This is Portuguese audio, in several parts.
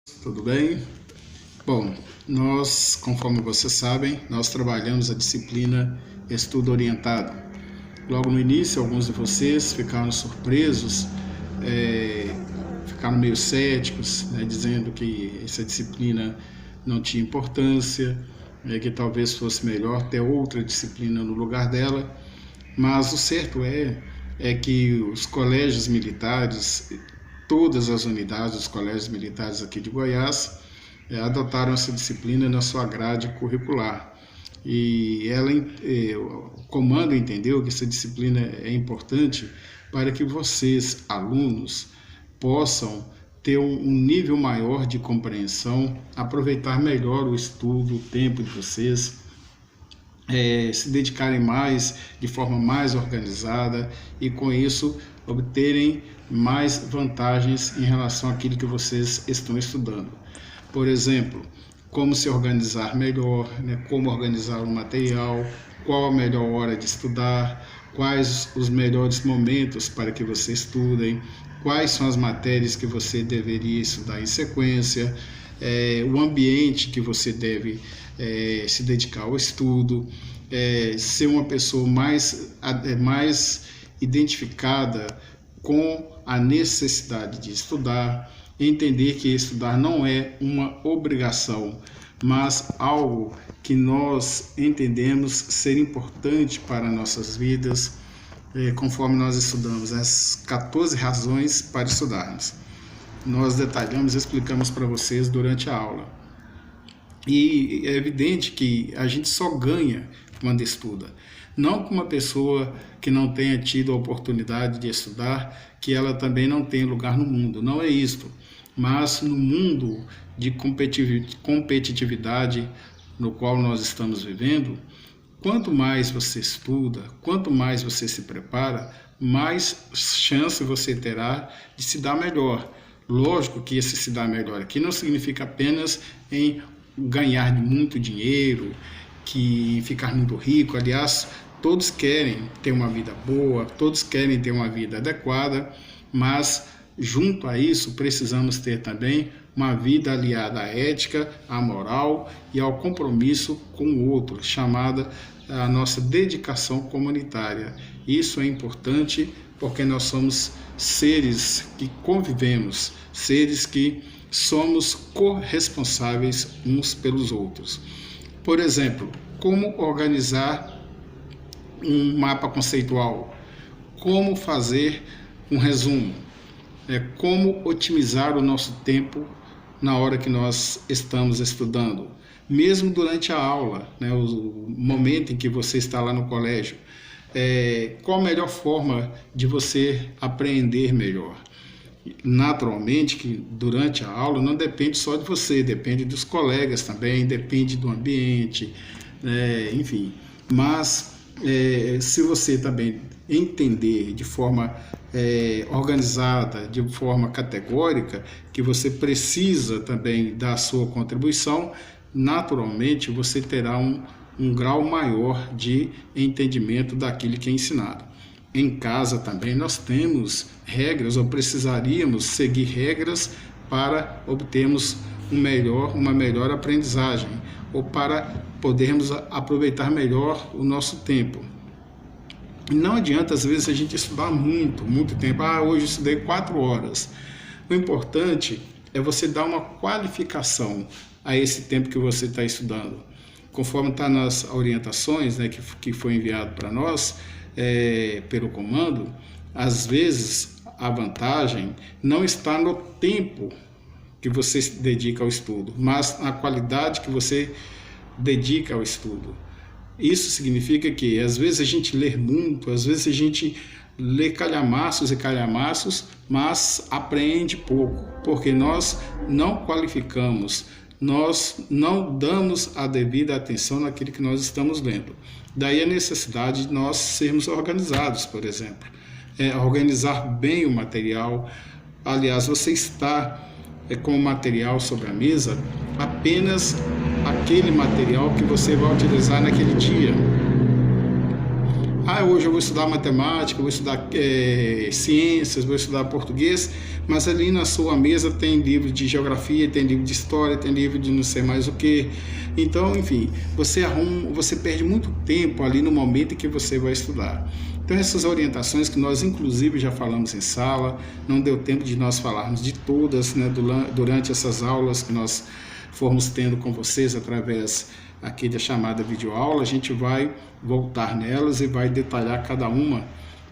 Tudo bem? Bom, nós, conforme vocês sabem, nós trabalhamos a disciplina Estudo Orientado. Logo no início, alguns de vocês ficaram surpresos, ficaram meio céticos, dizendo que essa disciplina não tinha importância, que talvez fosse melhor ter outra disciplina no lugar dela. Mas o certo é que os colégios militares, todas as unidades dos colégios militares aqui de Goiás, adotaram essa disciplina na sua grade curricular. E o comando entendeu que essa disciplina é importante para que vocês, alunos, possam ter um nível maior de compreensão, aproveitar melhor o estudo, o tempo de vocês, se dedicarem mais, de forma mais organizada, e com isso obterem mais vantagens em relação àquilo que vocês estão estudando. Por exemplo, como se organizar melhor, como organizar o material, qual a melhor hora de estudar, quais os melhores momentos para que você estudem, quais são as matérias que você deveria estudar em sequência, o ambiente que você deve se dedicar ao estudo, ser uma pessoa mais identificada com a necessidade de estudar, entender que estudar não é uma obrigação, mas algo que nós entendemos ser importante para nossas vidas, conforme nós estudamos as 14 razões para estudarmos. Nós detalhamos e explicamos para vocês durante a aula. E é evidente que a gente só ganha quando estuda. Não com uma pessoa que não tenha tido a oportunidade de estudar, que ela também não tem lugar no mundo. Não é isto. Mas no mundo de competitividade no qual nós estamos vivendo, quanto mais você estuda, quanto mais você se prepara, mais chance você terá de se dar melhor. Lógico que esse se dar melhor aqui não significa apenas em ganhar muito dinheiro, que ficar muito rico. Aliás, todos querem ter uma vida boa, todos querem ter uma vida adequada, mas junto a isso precisamos ter também uma vida aliada à ética, à moral e ao compromisso com o outro, chamada a nossa dedicação comunitária. Isso é importante porque nós somos seres que convivemos, seres que somos corresponsáveis uns pelos outros. Por exemplo, como organizar um mapa conceitual, como fazer um resumo, como otimizar o nosso tempo na hora que nós estamos estudando, mesmo durante a aula, o momento em que você está lá no colégio, qual a melhor forma de você aprender melhor. Naturalmente que durante a aula não depende só de você, depende dos colegas também, depende do ambiente, enfim. Mas se você também entender de forma organizada, de forma categórica, que você precisa também dar a sua contribuição, naturalmente você terá um grau maior de entendimento daquilo que é ensinado. Em casa também nós temos regras, ou precisaríamos seguir regras para obtermos uma melhor aprendizagem, ou para podermos aproveitar melhor o nosso tempo. Não adianta, às vezes, a gente estudar muito tempo. Hoje eu estudei 4 horas. O importante é você dar uma qualificação a esse tempo que você está estudando. Conforme está nas orientações, que foi enviado para nós, pelo comando, às vezes a vantagem não está no tempo que você se dedica ao estudo, mas na qualidade que você dedica ao estudo. Isso significa que às vezes a gente lê muito, às vezes a gente lê calhamaços e calhamaços, mas aprende pouco, porque nós não qualificamos, nós não damos a devida atenção naquilo que nós estamos lendo. Daí a necessidade de nós sermos organizados, por exemplo. Organizar bem o material. Aliás, você está com o material sobre a mesa, apenas aquele material que você vai utilizar naquele dia. Hoje eu vou estudar matemática, vou estudar ciências, vou estudar português, mas ali na sua mesa tem livro de geografia, tem livro de história, tem livro de não sei mais o que. Então, enfim, você perde muito tempo ali no momento em que você vai estudar. Então, essas orientações que nós inclusive já falamos em sala, não deu tempo de nós falarmos de todas, né, durante essas aulas que nós formos tendo com vocês através aqui da chamada videoaula. A gente vai voltar nelas e vai detalhar cada uma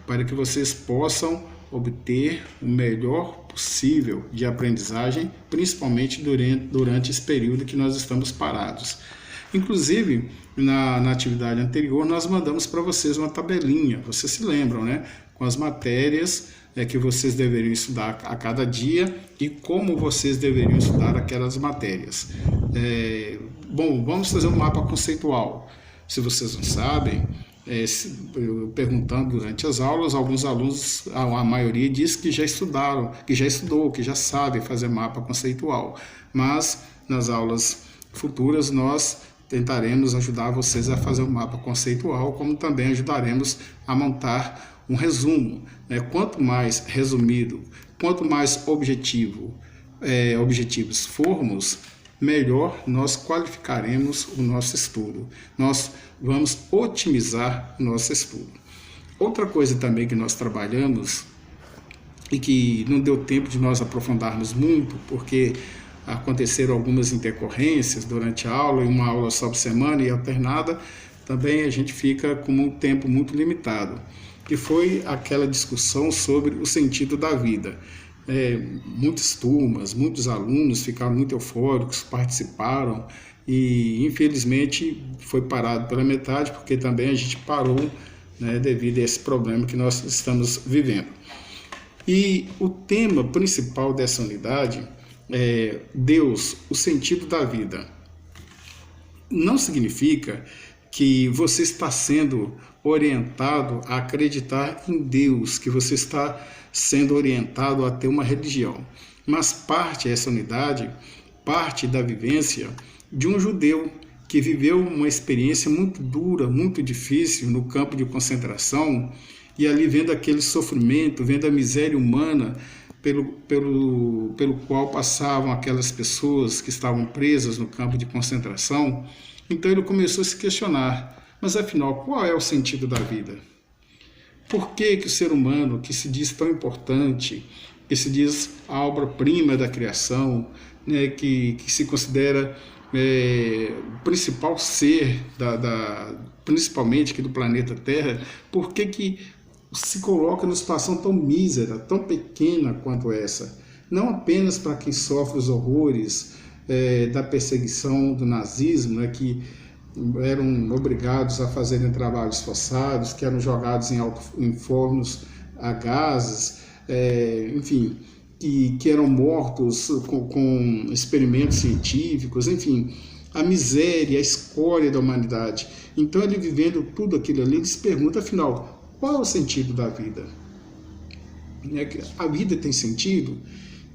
para que vocês possam obter o melhor possível de aprendizagem, principalmente durante esse período que nós estamos parados. Inclusive, na atividade anterior, nós mandamos para vocês uma tabelinha, vocês se lembram, né? Com as matérias que vocês deveriam estudar a cada dia e como vocês deveriam estudar aquelas matérias. Bom, vamos fazer um mapa conceitual. Se vocês não sabem, perguntando durante as aulas, alguns alunos, a maioria diz que já estudaram, que já estudou, que já sabe fazer mapa conceitual. Mas nas aulas futuras nós tentaremos ajudar vocês a fazer um mapa conceitual, como também ajudaremos a montar um resumo. Quanto mais resumido, quanto mais objetivos formos, melhor nós qualificaremos o nosso estudo. Nós vamos otimizar o nosso estudo. Outra coisa também que nós trabalhamos e que não deu tempo de nós aprofundarmos muito, porque aconteceram algumas intercorrências durante a aula, e uma aula só por semana e alternada, também a gente fica com um tempo muito limitado, que foi aquela discussão sobre o sentido da vida. Muitas turmas, muitos alunos ficaram muito eufóricos, participaram e infelizmente foi parado pela metade, porque também a gente parou, né, devido a esse problema que nós estamos vivendo. E o tema principal dessa unidade é Deus, o sentido da vida. Não significa que você está sendo orientado a acreditar em Deus, que você está sendo orientado a ter uma religião, mas essa unidade parte da vivência de um judeu que viveu uma experiência muito dura, muito difícil no campo de concentração, e ali vendo aquele sofrimento, vendo a miséria humana pelo qual passavam aquelas pessoas que estavam presas no campo de concentração. Então ele começou a se questionar, mas afinal, qual é o sentido da vida? Por que o ser humano, que se diz tão importante, que se diz a obra-prima da criação, né, que se considera o principal ser, principalmente aqui do planeta Terra, por que se coloca numa situação tão mísera, tão pequena quanto essa? Não apenas para quem sofre os horrores da perseguição do nazismo, né, que eram obrigados a fazerem trabalhos forçados, que eram jogados em fornos a gases, enfim, que eram mortos com experimentos científicos, enfim, a miséria, a escória da humanidade. Então ele, vivendo tudo aquilo ali, ele se pergunta, afinal, qual é o sentido da vida? A vida tem sentido?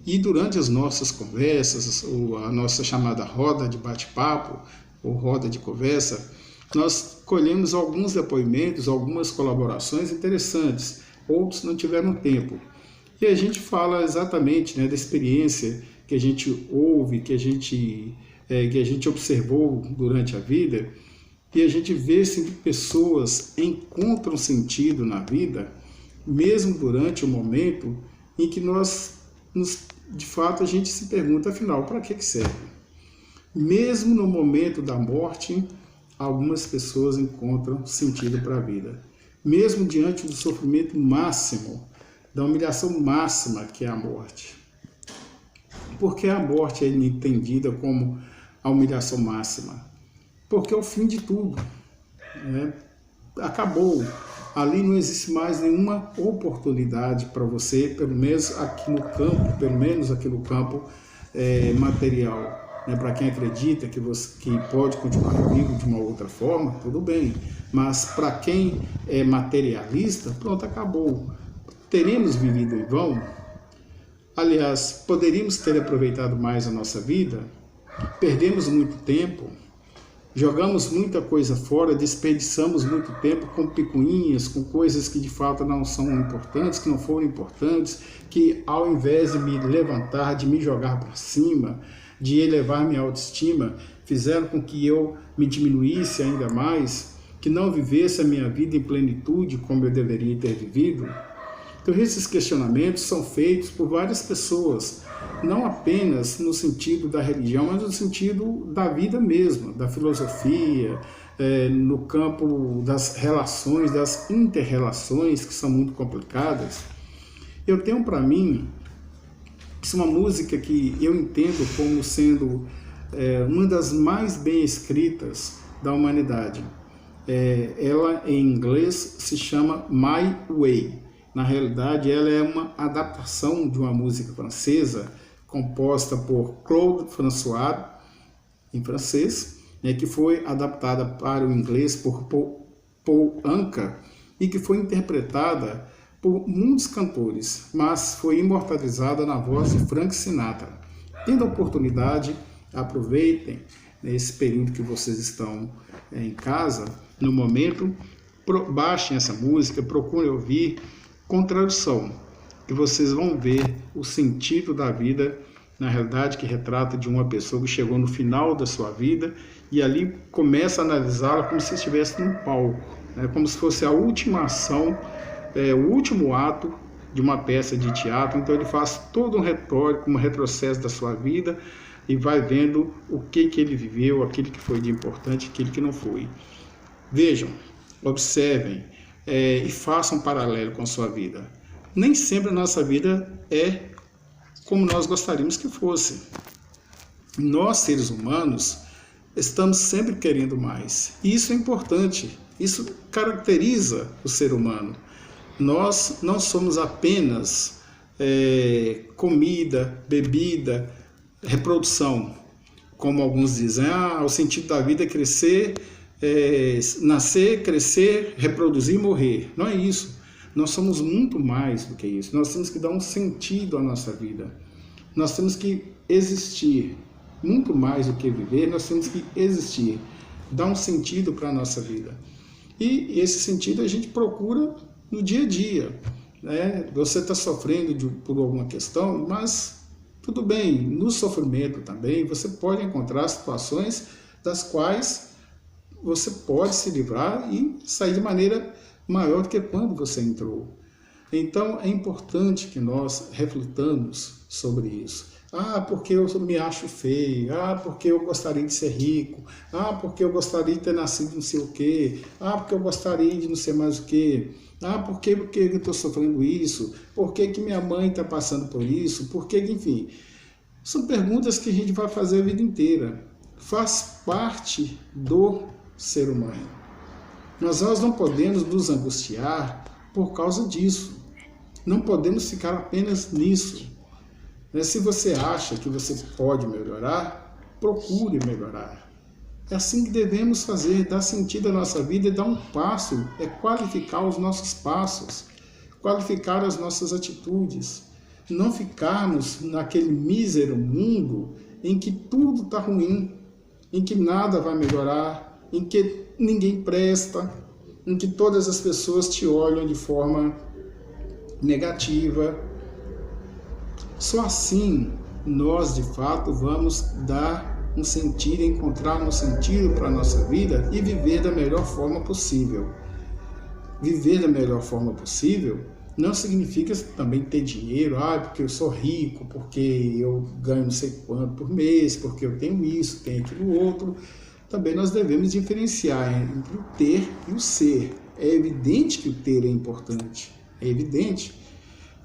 E durante as nossas conversas, a nossa chamada roda de bate-papo, ou roda de conversa, nós colhemos alguns depoimentos, algumas colaborações interessantes, outros não tiveram tempo. E a gente fala exatamente, né, da experiência que a gente ouve, que a gente observou durante a vida, e a gente vê assim, que pessoas encontram sentido na vida, mesmo durante o momento em que de fato a gente se pergunta, afinal, para que serve? Mesmo no momento da morte, algumas pessoas encontram sentido para a vida. Mesmo diante do sofrimento máximo, da humilhação máxima que é a morte. Porque a morte é entendida como a humilhação máxima? Porque é o fim de tudo. Né? Acabou. Ali não existe mais nenhuma oportunidade para você, pelo menos aqui no campo material. Para quem acredita que pode continuar vivo de uma outra forma, tudo bem. Mas para quem é materialista, pronto, acabou. Teremos vivido em vão? Aliás, poderíamos ter aproveitado mais a nossa vida? Perdemos muito tempo? Jogamos muita coisa fora, desperdiçamos muito tempo com picuinhas, com coisas que de fato não são importantes, que não foram importantes, que ao invés de me levantar, de me jogar para cima, de elevar minha autoestima, fizeram com que eu me diminuísse ainda mais, que não vivesse a minha vida em plenitude como eu deveria ter vivido. Então esses questionamentos são feitos por várias pessoas, não apenas no sentido da religião, mas no sentido da vida mesma, da filosofia, no campo das relações, das inter-relações, que são muito complicadas. Eu tenho para mim uma música que eu entendo como sendo uma das mais bem escritas da humanidade. Ela, em inglês, se chama My Way. Na realidade, ela é uma adaptação de uma música francesa composta por Claude François, em francês, que foi adaptada para o inglês por Paul Anka e que foi interpretada por muitos cantores, mas foi imortalizada na voz de Frank Sinatra. Tendo a oportunidade, aproveitem esse período que vocês estão em casa, no momento, baixem essa música, procurem ouvir com tradução, que vocês vão ver o sentido da vida, na realidade, que retrata de uma pessoa que chegou no final da sua vida e ali começa a analisá-la como se estivesse num palco, como se fosse a última ação, o último ato de uma peça de teatro. Então ele faz todo um retórico, um retrocesso da sua vida e vai vendo o que ele viveu, aquilo que foi de importante, aquilo que não foi. Vejam, observem, e façam um paralelo com a sua vida. Nem sempre a nossa vida é como nós gostaríamos que fosse. Nós, seres humanos, estamos sempre querendo mais. E isso é importante. Isso caracteriza o ser humano. Nós não somos apenas comida, bebida, reprodução. Como alguns dizem, o sentido da vida é crescer, nascer, crescer, reproduzir e morrer. Não é isso. Nós somos muito mais do que isso. Nós temos que dar um sentido à nossa vida. Nós temos que existir. Muito mais do que viver, nós temos que existir. Dar um sentido para a nossa vida. E esse sentido a gente procura no dia a dia. Você está sofrendo por alguma questão, mas tudo bem. No sofrimento também, você pode encontrar situações das quais você pode se livrar e sair de maneira maior do que quando você entrou. Então, é importante que nós reflitamos sobre isso. Porque eu me acho feio. Porque eu gostaria de ser rico. Porque eu gostaria de ter nascido não sei o quê. Porque eu gostaria de não ser mais o quê. Por que eu estou sofrendo isso? Por que minha mãe está passando por isso? Enfim, são perguntas que a gente vai fazer a vida inteira. Faz parte do ser humano. Mas nós não podemos nos angustiar por causa disso. Não podemos ficar apenas nisso. Se você acha que você pode melhorar, procure melhorar. É assim que devemos fazer, dar sentido à nossa vida e dar um passo, qualificar os nossos passos, qualificar as nossas atitudes. Não ficarmos naquele mísero mundo em que tudo está ruim, em que nada vai melhorar, em que ninguém presta, em que todas as pessoas te olham de forma negativa. Só assim nós, de fato, vamos dar um sentido, encontrar um sentido para a nossa vida e viver da melhor forma possível. Viver da melhor forma possível não significa também ter dinheiro, porque eu sou rico, porque eu ganho não sei quanto por mês, porque eu tenho isso, tenho aquilo outro. Também nós devemos diferenciar entre o ter e o ser. É evidente que o ter é importante, é evidente.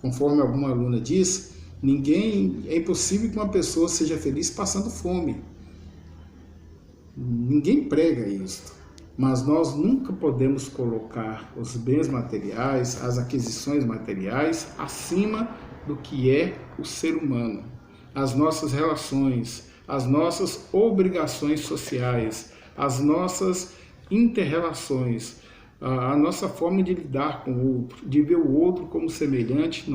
Conforme alguma aluna diz, é impossível que uma pessoa seja feliz passando fome. Ninguém prega isso. Mas nós nunca podemos colocar os bens materiais, as aquisições materiais, acima do que é o ser humano. As nossas relações, as nossas obrigações sociais, as nossas inter-relações, a nossa forma de lidar com o outro, de ver o outro como semelhante,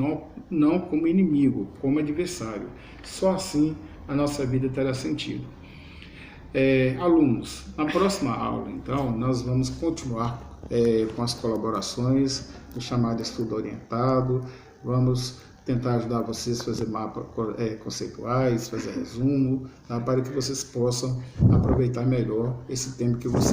não como inimigo, como adversário. Só assim a nossa vida terá sentido. Alunos, na próxima aula, então, nós vamos continuar com as colaborações do chamado estudo orientado. Vamos tentar ajudar vocês a fazer mapas conceituais, fazer resumo, tá? Para que vocês possam aproveitar melhor esse tempo que vocês